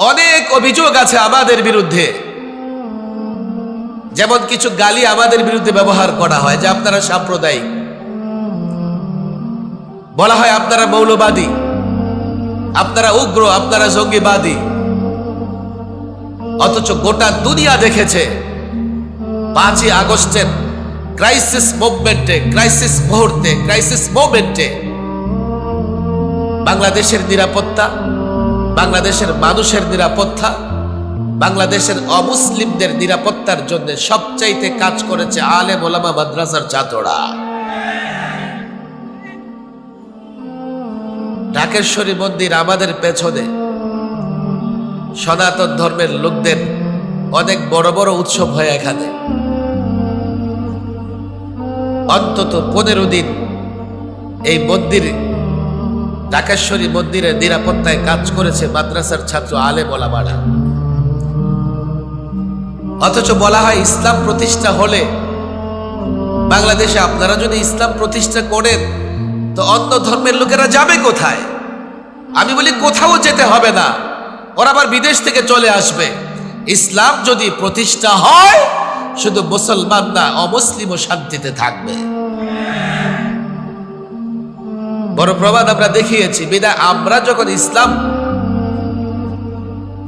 অনেক অভিযোগ আছে আমাদের বিরুদ্ধে, যেমন কিছু গালি আমাদের বিরুদ্ধে ব্যবহার করা হয় যে আপনারা সাম্প্রদায়িক, বলা হয় আপনারা মৌলবাদী, আপনারা উগ্র, আপনারা জঙ্গিবাদী। অথচ গোটা দুনিয়া দেখেছে 5ই আগস্টের ক্রাইসিস মুভমেন্টে, ক্রাইসিস মুহূর্তে, ক্রাইসিস মোমেন্টে বাংলাদেশের নিরাপত্তা, বাংলাদেশের মানুষের নিরাপত্তা, বাংলাদেশের অমুসলিমদের নিরাপত্তার জন্য সবচাইতে কাজ করেছে আলেম ওলামা মাদ্রাসার ছাত্ররা। ঢাকেশ্বরী মন্দির আমাদের পেছনে সনাতন ধর্মের লোকদের অনেক বড় বড় উৎসব হয়। এখানে অন্তত 15 দিন এই মন্দির, ঢাকেশ্বরী মন্দিরের নিরাপত্তায় কাজ করেছে মাদ্রাসার ছাত্র আলেম ওলামারা। অথচ বলা হয় ইসলাম প্রতিষ্ঠা হলে বাংলাদেশে, আপনারা যদি ইসলাম প্রতিষ্ঠা করেন তো অন্য ধর্মের লোকেরা যাবে কোথায়? আমি বলি কোথাও যেতে হবে না, ওরা আবার বিদেশ থেকে চলে আসবে। ইসলাম যদি প্রতিষ্ঠা হয় শুধু মুসলমান না, অমুসলিমও শান্তিতে থাকবে। বড় প্রমাণ আমরা দেখিয়েছি। বিদায় আমরা যখন ইসলাম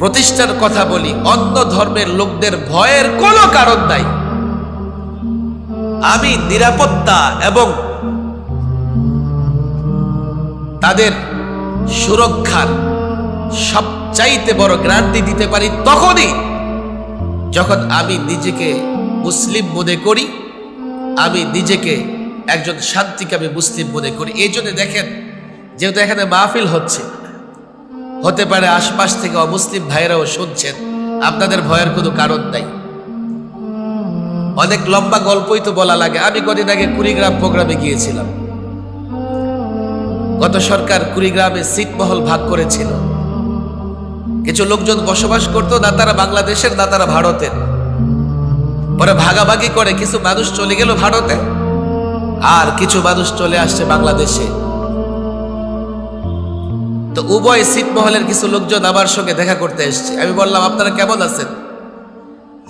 প্রতিষ্ঠার কথা বলি, অন্য ধর্মের লোকদের ভয়ের কোনো কারণ নাই। আমি নিরাপত্তা এবং তাদের সুরক্ষার সবচাইতে বড় গ্যারান্টি দিতে পারি তখনই যখন আমি নিজেকে মুসলিম মনে করি, আমি নিজেকে একজন শান্তিকামী মুসলিম মনে করি। এই জন্য দেখেন, যেহেতু এখানে মাহফিল হচ্ছে, হতে পারে আশপাশ থেকে অমুসলিম ভাইরাও শুনছেন, আপনাদের ভয়ের কোনো কারণ নাই। অনেক লম্বা গল্পই তো বলা লাগে। আমি কদিন আগে কুড়িগ্রাম প্রোগ্রামে গিয়েছিলাম। গত সরকার কুড়িগ্রামে ছিটমহল ভাগ করেছিল। কিছু লোকজন বসবাস করতো, না তারা বাংলাদেশের না তারা ভারতের। পরে ভাগাভাগি করে কিছু মানুষ চলে গেল ভারতে, আর কিছু মানুষ চলে আসছে বাংলাদেশে। তো উভয় ছিটমহলের কিছু লোকজন আমার সঙ্গে দেখা করতে এসছে। আমি বললাম, আপনারা কেমন আছেন?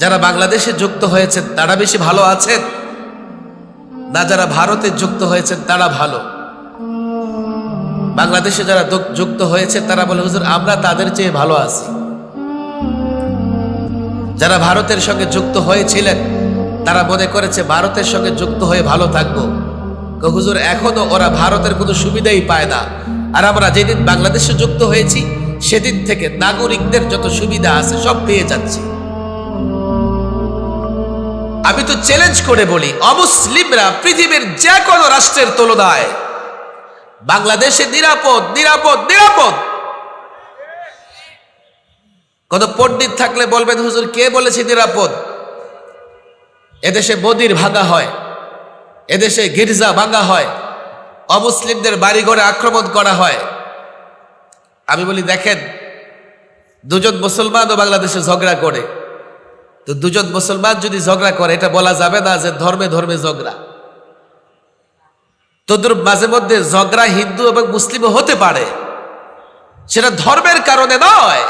যারা বাংলাদেশে যুক্ত হয়েছেন তারা বেশি ভালো আছেন, না যারা ভারতে যুক্ত হয়েছেন তারা ভালো? বাংলাদেশে যারা যুক্ত হয়েছে তারা বলে, হুজুর আমরা তাদের চেয়ে ভালো আছি। যারা ভারতের সঙ্গে যুক্ত হয়েছিলেন তারা মনে করেছে ভারতের সঙ্গে যুক্ত হয়ে ভালো থাকবো। হুজুর এখনো ওরা ভারতের কোনো সুবিধাই পায় না, আর আমরা যেদিন বাংলাদেশে যুক্ত হয়েছি সেদিন থেকে নাগরিকদের যত সুবিধা আছে সব পেয়ে যাচ্ছি। আমি তো চ্যালেঞ্জ করে বলি, অমুসলিমরা পৃথিবীর যে কোনো রাষ্ট্রের তুলনায় বাংলাদেশে নিরাপদ, নিরাপদ, নিরাপদ। কত পণ্ডিত থাকলে বলবেন, হুজুর কে বলেছে নিরাপদ? এদেশে মন্দির ভাঙা হয়, এদেশে গির্জা ভাঙা হয়, অমুসলিমদের বাড়িঘরে আক্রমণ করা হয়। আমি বলি, দেখেন, দুজন মুসলমানও বাংলাদেশে ঝগড়া করে, তো দুজন মুসলমান যদি ঝগড়া করে এটা বলা যাবে না যে ধর্মে ধর্মে ঝগড়া। তদ্রুপ মাঝে মধ্যে ঝগড়া হিন্দু এবং মুসলিমও হতে পারে, সেটা ধর্মের কারণে নয়,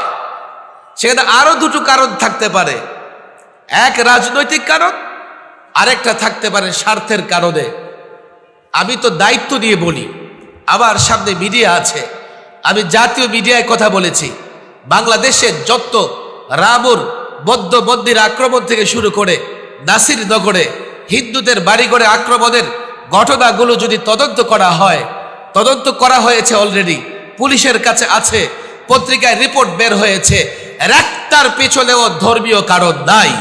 সেখানে আরো দুটো কারণ থাকতে পারে। এক রাজনৈতিক কারণ, আরেকটা থাকতে পারে স্বার্থের কারণে। আমি তো দায়িত্ব নিয়ে বলি, আমার সামনে মিডিয়া আছে, আমি জাতীয় মিডিয়ায় কথা বলেছি। বাংলাদেশে যত রামুর বৌদ্ধ মন্দির আক্রমণ থেকে শুরু করে নাসিরনগরে হিন্দুদের বাড়িঘরে আক্রমণের ঘটনাগুলো যদি তদন্ত করা হয়, তদন্ত করা হয়েছে অলরেডি, পুলিশের কাছে আছে, পত্রিকায় রিপোর্ট বের হয়েছে, একটার পেছনেও ধর্মীয় কারণ নাই।